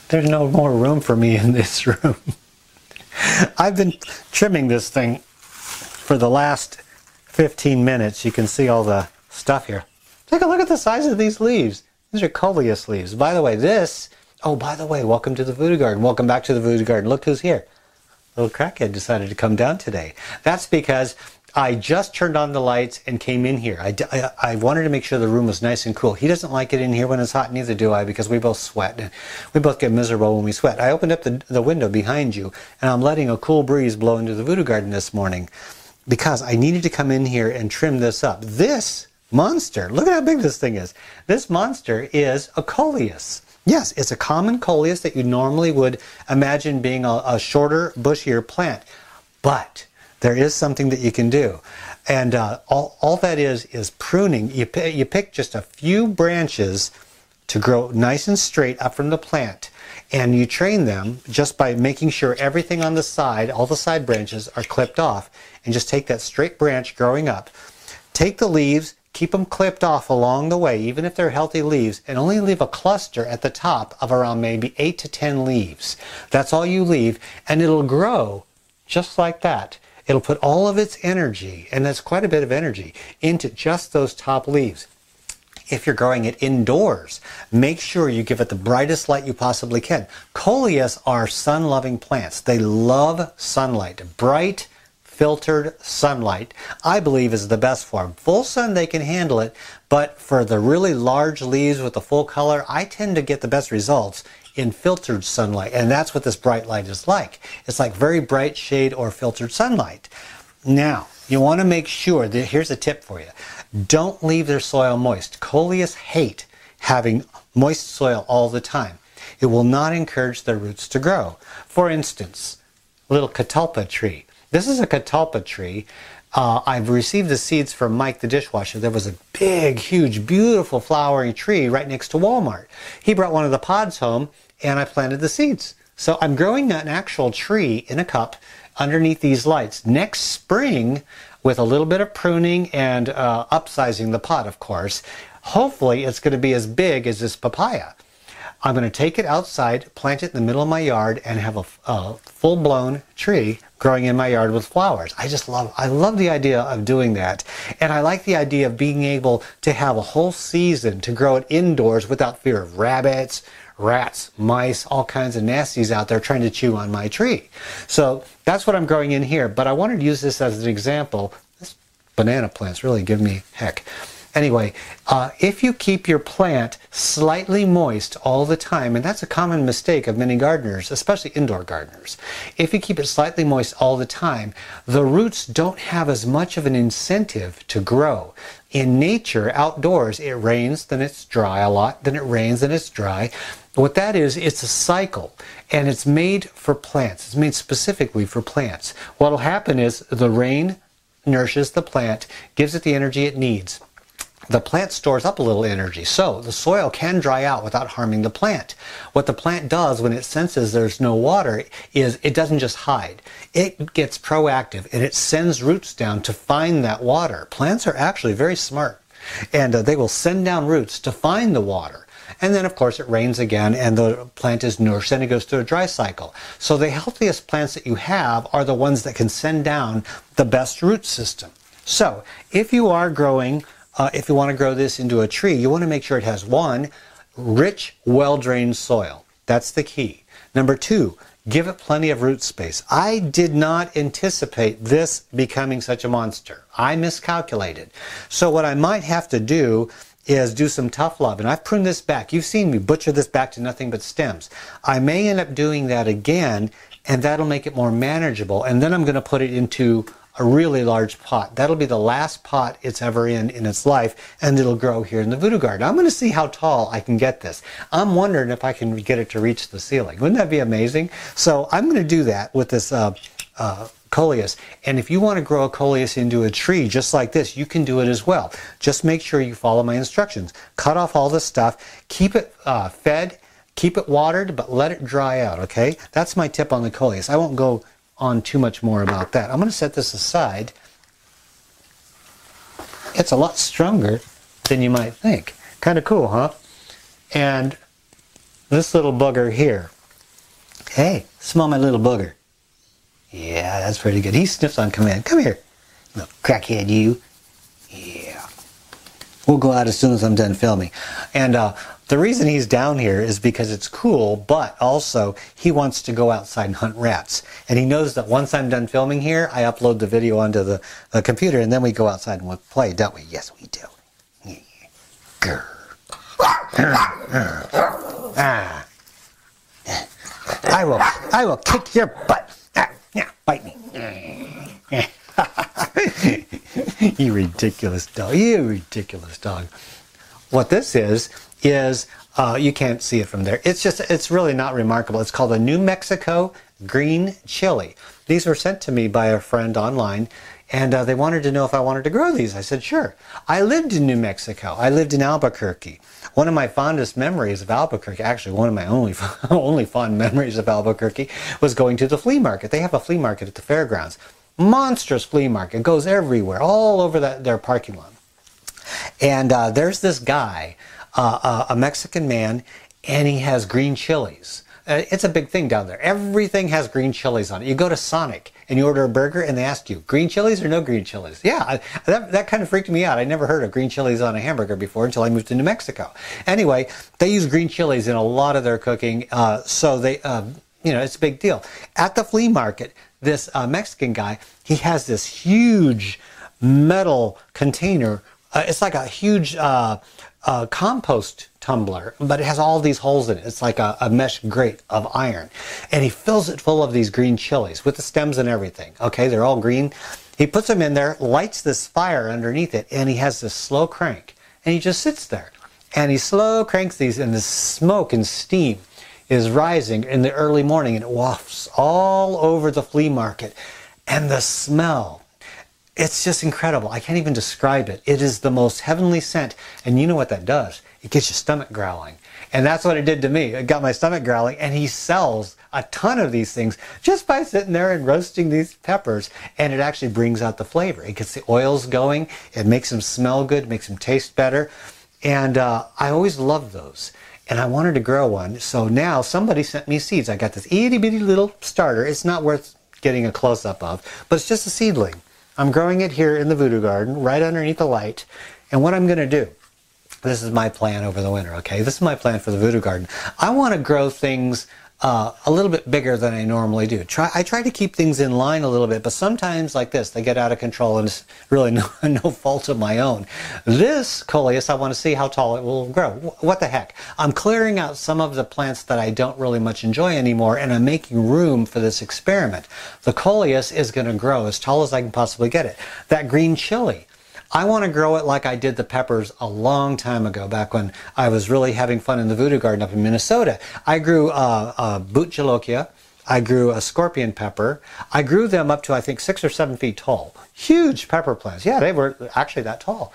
There's no more room for me in this room. I've been trimming this thing for the last 15 minutes. You can see all the stuff here. Take a look at the size of these leaves. These are coleus leaves. By the way, by the way, welcome to the Voodoo Garden. Welcome back to the Voodoo Garden. Look who's here. Little crackhead decided to come down today. That's because I just turned on the lights and came in here. I wanted to make sure the room was nice and cool. He doesn't like it in here when it's hot, neither do I, because we both sweat. We both get miserable when we sweat. I opened up the window behind you, and I'm letting a cool breeze blow into the Voodoo Garden this morning because I needed to come in here and trim this up. This monster, look at how big this thing is. This monster is a coleus. Yes, it's a common coleus that you normally would imagine being a shorter, bushier plant. But there is something that you can do. And all that is pruning. You pick just a few branches to grow nice and straight up from the plant. And you train them just by making sure everything on the side, all the side branches are clipped off. And just take that straight branch growing up. Take the leaves, keep them clipped off along the way, even if they're healthy leaves, and only leave a cluster at the top of around maybe 8 to 10 leaves. That's all you leave, and it'll grow just like that. It'll put all of its energy, and that's quite a bit of energy, into just those top leaves. If you're growing it indoors, make sure you give it the brightest light you possibly can. Coleus are sun-loving plants. They love sunlight. Bright, filtered sunlight, I believe, is the best for them. Full sun, they can handle it, but for the really large leaves with the full color, I tend to get the best results in filtered sunlight, and that's what this bright light is like. It's like very bright shade or filtered sunlight. Now, you want to make sure that, here's a tip for you. Don't leave their soil moist. Coleus hate having moist soil all the time. It will not encourage their roots to grow. For instance, a little catalpa tree. This is a catalpa tree. I've received the seeds from Mike the dishwasher. There was a big, huge, beautiful flowering tree right next to Walmart. He brought one of the pods home, and I planted the seeds. So I'm growing an actual tree in a cup underneath these lights. Next spring, with a little bit of pruning and upsizing the pot, of course, hopefully it's going to be as big as this papaya. I'm going to take it outside, plant it in the middle of my yard, and have a full-blown tree growing in my yard with flowers. I love the idea of doing that. And I like the idea of being able to have a whole season to grow it indoors without fear of rabbits, rats, mice, all kinds of nasties out there trying to chew on my tree. So that's what I'm growing in here. But I wanted to use this as an example. This banana plant's really giving me heck. Anyway, if you keep your plant slightly moist all the time, and that's a common mistake of many gardeners, especially indoor gardeners. If you keep it slightly moist all the time, the roots don't have as much of an incentive to grow. In nature, outdoors, it rains, then it's dry a lot, then it rains, then it's dry. What that is, it's a cycle, and it's made for plants. It's made specifically for plants. What will happen is the rain nourishes the plant, gives it the energy it needs. The plant stores up a little energy, so the soil can dry out without harming the plant. What the plant does when it senses there's no water is it doesn't just hide. It gets proactive, and it sends roots down to find that water. Plants are actually very smart, and they will send down roots to find the water. And then, of course, it rains again, and the plant is nourished, and it goes through a dry cycle. So the healthiest plants that you have are the ones that can send down the best root system. So if you are growing if you want to grow this into a tree, you want to make sure it has, one, rich, well-drained soil. That's the key. Number two, give it plenty of root space. I did not anticipate this becoming such a monster. I miscalculated. So what I might have to do is do some tough love. And I've pruned this back. You've seen me butcher this back to nothing but stems. I may end up doing that again, and that'll make it more manageable. And then I'm going to put it into a really large pot. That'll be the last pot it's ever in its life, and it'll grow here in the Voodoo Garden. I'm going to see how tall I can get this. I'm wondering if I can get it to reach the ceiling. Wouldn't that be amazing? So I'm going to do that with this coleus. And if you want to grow a coleus into a tree just like this, you can do it as well. Just make sure you follow my instructions. Cut off all the stuff. Keep it fed. Keep it watered, but let it dry out, okay? That's my tip on the coleus. I won't go on too much more about that. I'm going to set this aside. It's a lot stronger than you might think. Kind of cool, huh? And this little bugger here, Hey, smell my little booger. Yeah, that's pretty good. He sniffs on command. Come here, little crackhead, you. Yeah. We'll go out as soon as I'm done filming. And the reason he's down here is because it's cool, but also he wants to go outside and hunt rats. And he knows that once I'm done filming here, I upload the video onto the computer, and then we go outside and we'll play, don't we? Yes, we do. Yeah. Grr. Ah. I will kick your butt. Ah, yeah, bite me. You ridiculous dog. You ridiculous dog. What this is you can't see it from there. It's really not remarkable. It's called a New Mexico green chili. These were sent to me by a friend online, and they wanted to know if I wanted to grow these. I said, sure. I lived in New Mexico. I lived in Albuquerque. One of my fondest memories of Albuquerque, actually one of my only fond memories of Albuquerque, was going to the flea market. They have a flea market at the fairgrounds. Monstrous flea market. It goes everywhere, all over their parking lot. And there's this guy, a Mexican man, and he has green chilies. It's a big thing down there. Everything has green chilies on it. You go to Sonic and you order a burger and they ask you, green chilies or no green chilies? Yeah, that kind of freaked me out. I never heard of green chilies on a hamburger before until I moved to New Mexico. Anyway, they use green chilies in a lot of their cooking, so they, it's a big deal. At the flea market, this Mexican guy, he has this huge metal container. It's like a huge compost tumbler, but it has all these holes in it. It's like a mesh grate of iron. And he fills it full of these green chilies with the stems and everything. Okay, they're all green. He puts them in there, lights this fire underneath it, and he has this slow crank. And he just sits there. And he slow cranks these, and the smoke and steam is rising in the early morning, and it wafts all over the flea market. And the smell, it's just incredible. I can't even describe it. It is the most heavenly scent. And you know what that does? It gets your stomach growling. And that's what it did to me. It got my stomach growling. And he sells a ton of these things just by sitting there and roasting these peppers. And it actually brings out the flavor. It gets the oils going. It makes them smell good, makes them taste better. And I always loved those. And I wanted to grow one. So now somebody sent me seeds. I got this itty bitty little starter. It's not worth getting a close-up of, but it's just a seedling. I'm growing it here in the voodoo garden, right underneath the light. And what I'm going to do, this is my plan over the winter, okay? This is my plan for the voodoo garden. I want to grow things a little bit bigger than I normally do. I try to keep things in line a little bit, but sometimes like this, they get out of control, and it's really no fault of my own. This coleus, I want to see how tall it will grow. What the heck? I'm clearing out some of the plants that I don't really much enjoy anymore, and I'm making room for this experiment. The coleus is going to grow as tall as I can possibly get it. That green chili, I want to grow it like I did the peppers a long time ago, back when I was really having fun in the voodoo garden up in Minnesota. I grew boot jalokia. I grew a scorpion pepper. I grew them up to, I think, 6 or 7 feet tall. Huge pepper plants. Yeah, they were actually that tall.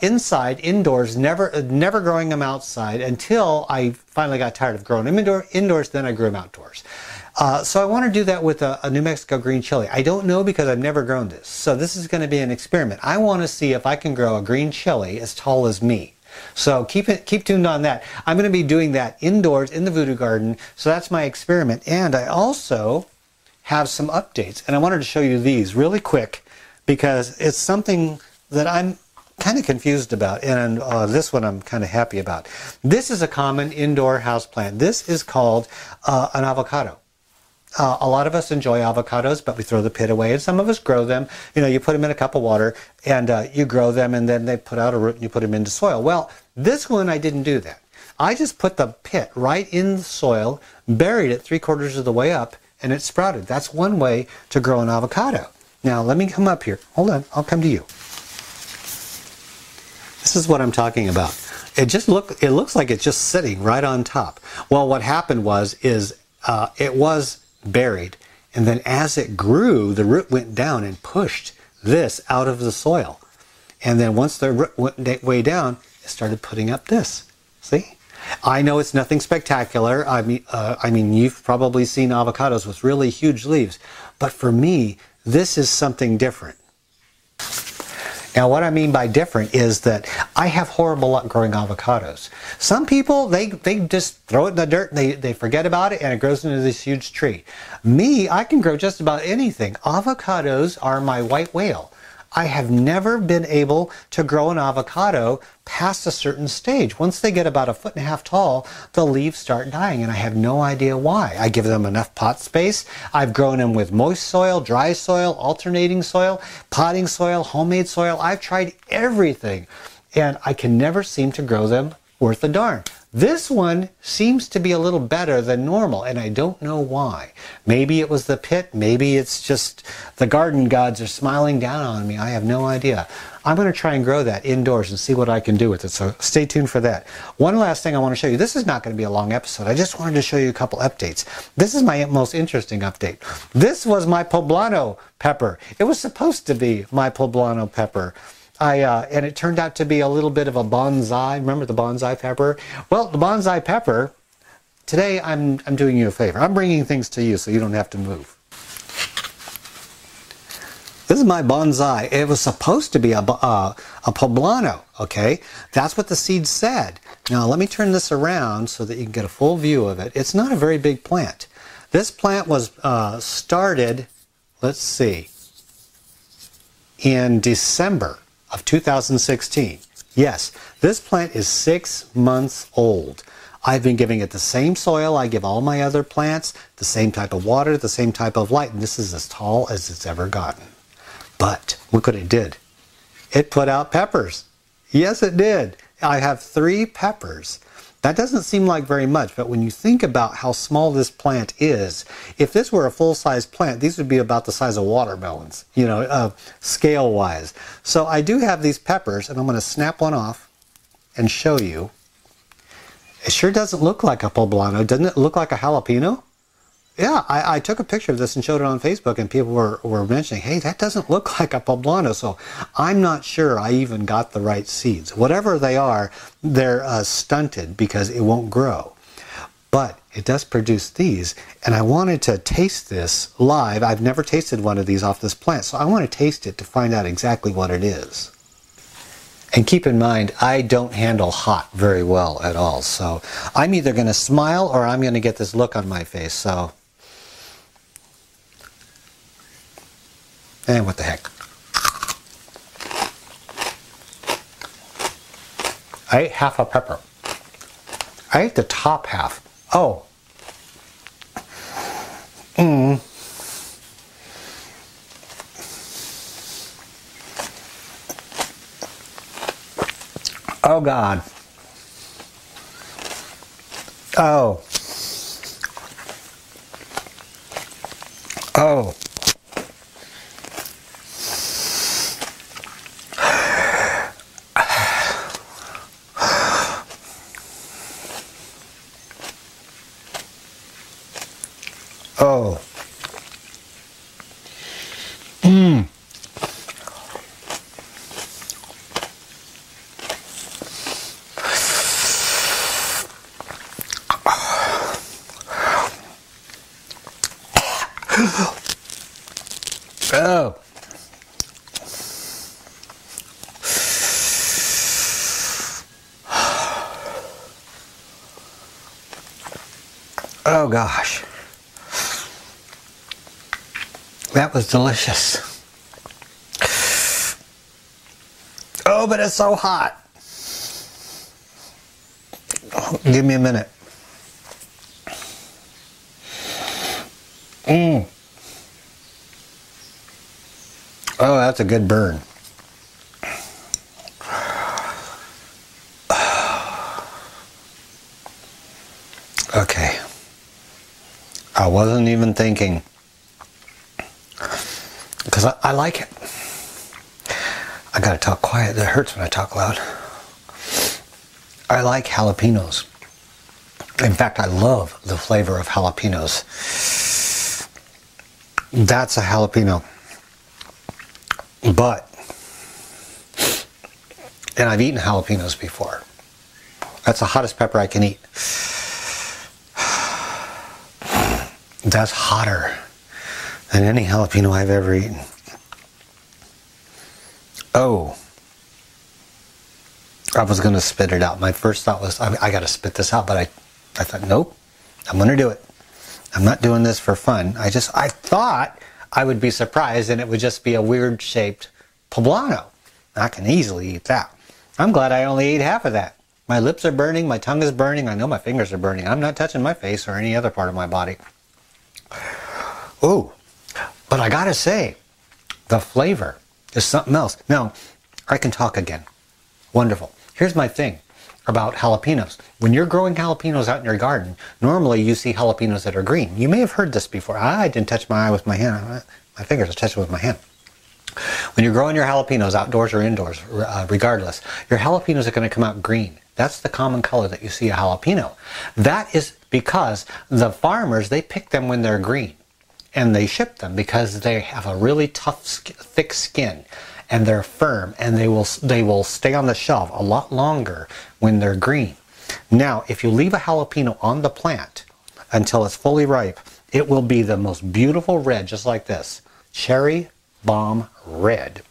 Inside, indoors, never growing them outside until I finally got tired of growing them indoors, then I grew them outdoors. So I want to do that with a New Mexico green chili. I don't know because I've never grown this. So this is going to be an experiment. I want to see if I can grow a green chili as tall as me. So keep tuned on that. I'm going to be doing that indoors in the voodoo garden. So that's my experiment. And I also have some updates. And I wanted to show you these really quick because it's something that I'm kind of confused about, and this one I'm kind of happy about. This is a common indoor houseplant. This is called an avocado. A lot of us enjoy avocados, but we throw the pit away, and some of us grow them. You know, you put them in a cup of water, and you grow them, and then they put out a root, and you put them into soil. Well, this one I didn't do that. I just put the pit right in the soil, buried it 3/4 of the way up, and it sprouted. That's one way to grow an avocado. Now, let me come up here. Hold on, I'll come to you. This is what I'm talking about. It looks like it's just sitting right on top. Well, what happened was it was buried, and then as it grew, the root went down and pushed this out of the soil. And then once the root went way down, it started putting up this. See? I know it's nothing spectacular. I mean, you've probably seen avocados with really huge leaves, but for me, this is something different. Now, what I mean by different is that I have horrible luck growing avocados. Some people, they just throw it in the dirt and they forget about it and it grows into this huge tree. Me, I can grow just about anything. Avocados are my white whale. I have never been able to grow an avocado past a certain stage. Once they get about 1.5 feet tall, the leaves start dying, and I have no idea why. I give them enough pot space. I've grown them with moist soil, dry soil, alternating soil, potting soil, homemade soil. I've tried everything, and I can never seem to grow them worth a darn. This one seems to be a little better than normal, and I don't know why. Maybe it was the pit, maybe it's just the garden gods are smiling down on me. I have no idea. I'm going to try and grow that indoors and see what I can do with it, so stay tuned for that. One last thing I want to show you. This is not going to be a long episode. I just wanted to show you a couple updates. This is my most interesting update. This was my poblano pepper. It was supposed to be my poblano pepper. And it turned out to be a little bit of a bonsai. Remember the bonsai pepper? Well, the bonsai pepper, today I'm doing you a favor. I'm bringing things to you so you don't have to move. This is my bonsai. It was supposed to be a poblano, okay? That's what the seed said. Now, let me turn this around so that you can get a full view of it. It's not a very big plant. This plant was started, let's see, in December of 2016. Yes, this plant is 6 months old. I've been giving it the same soil I give all my other plants, the same type of water, the same type of light, and this is as tall as it's ever gotten. But look what it did. It put out peppers. Yes, it did. I have 3 peppers. That doesn't seem like very much, but when you think about how small this plant is, if this were a full-size plant, these would be about the size of watermelons, you know, scale-wise. So I do have these peppers, and I'm going to snap one off and show you. It sure doesn't look like a poblano. Doesn't it look like a jalapeno? Yeah, I took a picture of this and showed it on Facebook, and people were mentioning, hey, that doesn't look like a poblano. So I'm not sure I even got the right seeds. Whatever they are, they're stunted because it won't grow. But it does produce these, and I wanted to taste this live. I've never tasted one of these off this plant, so I want to taste it to find out exactly what it is. And keep in mind, I don't handle hot very well at all. So I'm either going to smile or I'm going to get this look on my face. So, and what the heck. I ate half a pepper. I ate the top half. Oh. Oh God. Oh. Oh. Oh. Oh. Oh gosh. That was delicious. Oh, but it's so hot. Oh, give me a minute. Oh, that's a good burn. Okay. I wasn't even thinking. Because I like it. I gotta talk quiet. That hurts when I talk loud. I like jalapenos. In fact, I love the flavor of jalapenos. That's a jalapeno. But, and I've eaten jalapenos before. That's the hottest pepper I can eat. That's hotter than any jalapeno I've ever eaten. Oh, I was going to spit it out. My first thought was, I got to spit this out, but I thought, nope, I'm going to do it. I'm not doing this for fun. I thought I would be surprised and it would just be a weird shaped poblano. I can easily eat that. I'm glad I only ate half of that. My lips are burning, my tongue is burning, I know my fingers are burning. I'm not touching my face or any other part of my body. Ooh, but I gotta say, the flavor is something else. Now, I can talk again. Wonderful. Here's my thing about jalapenos. When you're growing jalapenos out in your garden, normally you see jalapenos that are green. You may have heard this before. I didn't touch my eye with my hand. My fingers, I touched it with my hand. When you're growing your jalapenos outdoors or indoors, regardless, your jalapenos are going to come out green. That's the common color that you see a jalapeno. That is because the farmers, they pick them when they're green. And they ship them because they have a really tough, thick skin. And they're firm. And they will stay on the shelf a lot longer when they're green. Now, if you leave a jalapeno on the plant until it's fully ripe, it will be the most beautiful red, just like this. Cherry bomb red.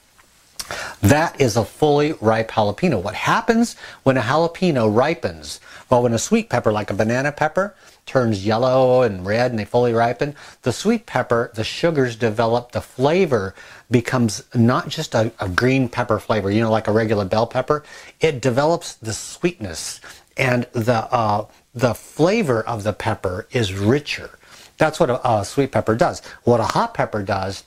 That is a fully ripe jalapeno. What happens when a jalapeno ripens? Well, when a sweet pepper, like a banana pepper, turns yellow and red and they fully ripen, the sweet pepper, the sugars develop, the flavor becomes not just a green pepper flavor, you know, like a regular bell pepper. It develops the sweetness, and the flavor of the pepper is richer. That's what a sweet pepper does. What a hot pepper does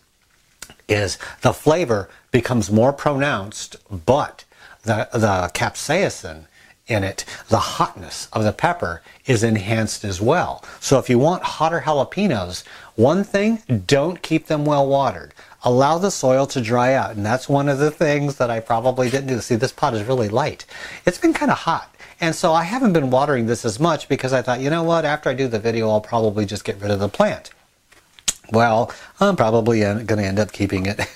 is the flavor becomes more pronounced, but the capsaicin in it, the hotness of the pepper, is enhanced as well. So if you want hotter jalapenos, one thing, don't keep them well watered. Allow the soil to dry out, and that's one of the things that I probably didn't do. See, this pot is really light. It's been kind of hot, and so I haven't been watering this as much because I thought, you know what, after I do the video, I'll probably just get rid of the plant. Well, I'm probably going to end up keeping it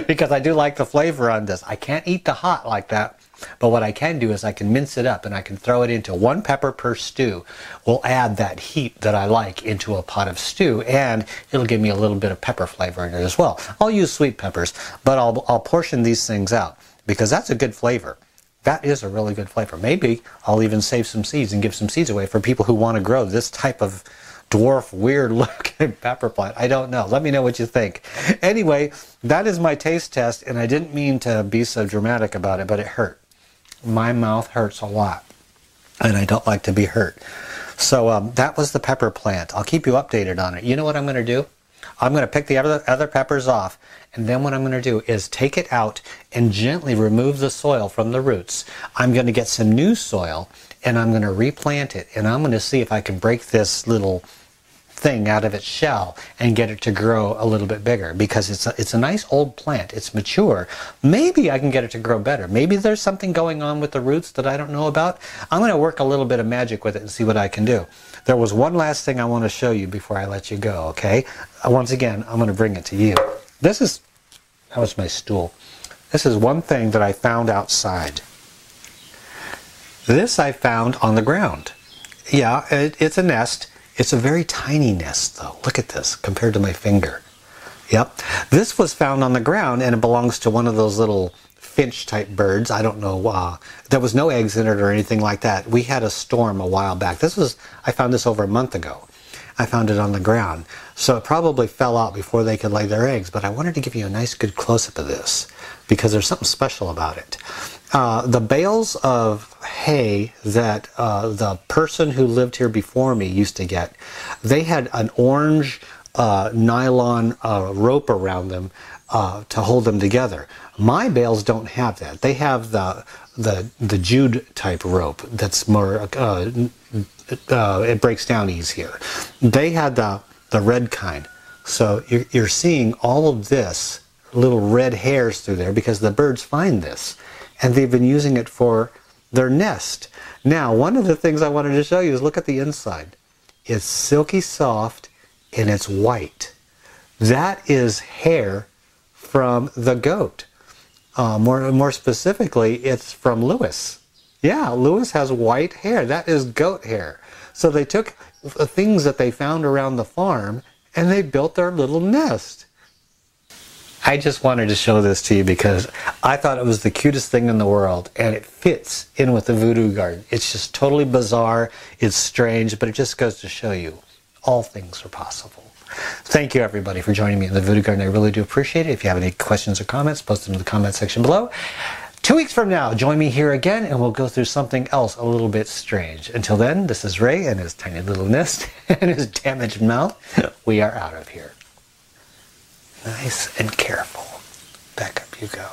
because I do like the flavor on this. I can't eat the hot like that, but what I can do is I can mince it up and I can throw it into 1 pepper per stew. We'll add that heat that I like into a pot of stew, and it'll give me a little bit of pepper flavor in it as well. I'll use sweet peppers, but I'll portion these things out because that's a good flavor. That is a really good flavor. Maybe I'll even save some seeds and give some seeds away for people who want to grow this type of dwarf, weird looking pepper plant. I don't know. Let me know what you think. Anyway, that is my taste test, and I didn't mean to be so dramatic about it, but it hurt. My mouth hurts a lot, and I don't like to be hurt. So that was the pepper plant. I'll keep you updated on it. You know what I'm going to do? I'm going to pick the other peppers off, and then what I'm going to do is take it out and gently remove the soil from the roots. I'm going to get some new soil, and I'm going to replant it, and I'm going to see if I can break this little thing out of its shell and get it to grow a little bit bigger, because it's a nice old plant. It's mature. Maybe I can get it to grow better. Maybe there's something going on with the roots that I don't know about. I'm going to work a little bit of magic with it and see what I can do. There was one last thing I want to show you before I let you go, okay? Once again, I'm going to bring it to you. That was my stool. This is one thing that I found outside. This I found on the ground. Yeah, it's a nest. It's a very tiny nest, though. Look at this, compared to my finger. Yep. This was found on the ground, and it belongs to one of those little finch-type birds. I don't know. There was no eggs in it or anything like that. We had a storm a while back. I found this over a month ago. I found it on the ground. So it probably fell out before they could lay their eggs, but I wanted to give you a nice good close-up of this because there's something special about it. The bales of hay that the person who lived here before me used to get, they had an orange nylon rope around them to hold them together. My bales don't have that. They have the jute type rope that's more, it breaks down easier. They had the red kind. So you're seeing all of this little red hairs through there because the birds find this. And they've been using it for their nest. Now, one of the things I wanted to show you is look at the inside. It's silky soft and it's white. That is hair from the goat. More specifically, it's from Lewis. Yeah, Lewis has white hair. That is goat hair. So they took the things that they found around the farm and they built their little nest. I just wanted to show this to you because I thought it was the cutest thing in the world, and it fits in with the voodoo garden. It's just totally bizarre, it's strange, but it just goes to show you all things are possible. Thank you everybody for joining me in the voodoo garden. I really do appreciate it. If you have any questions or comments, post them in the comment section below. 2 weeks from now, join me here again and we'll go through something else a little bit strange. Until then, this is Ray and his tiny little nest and his damaged mouth. We are out of here. Nice and careful. Back up you go.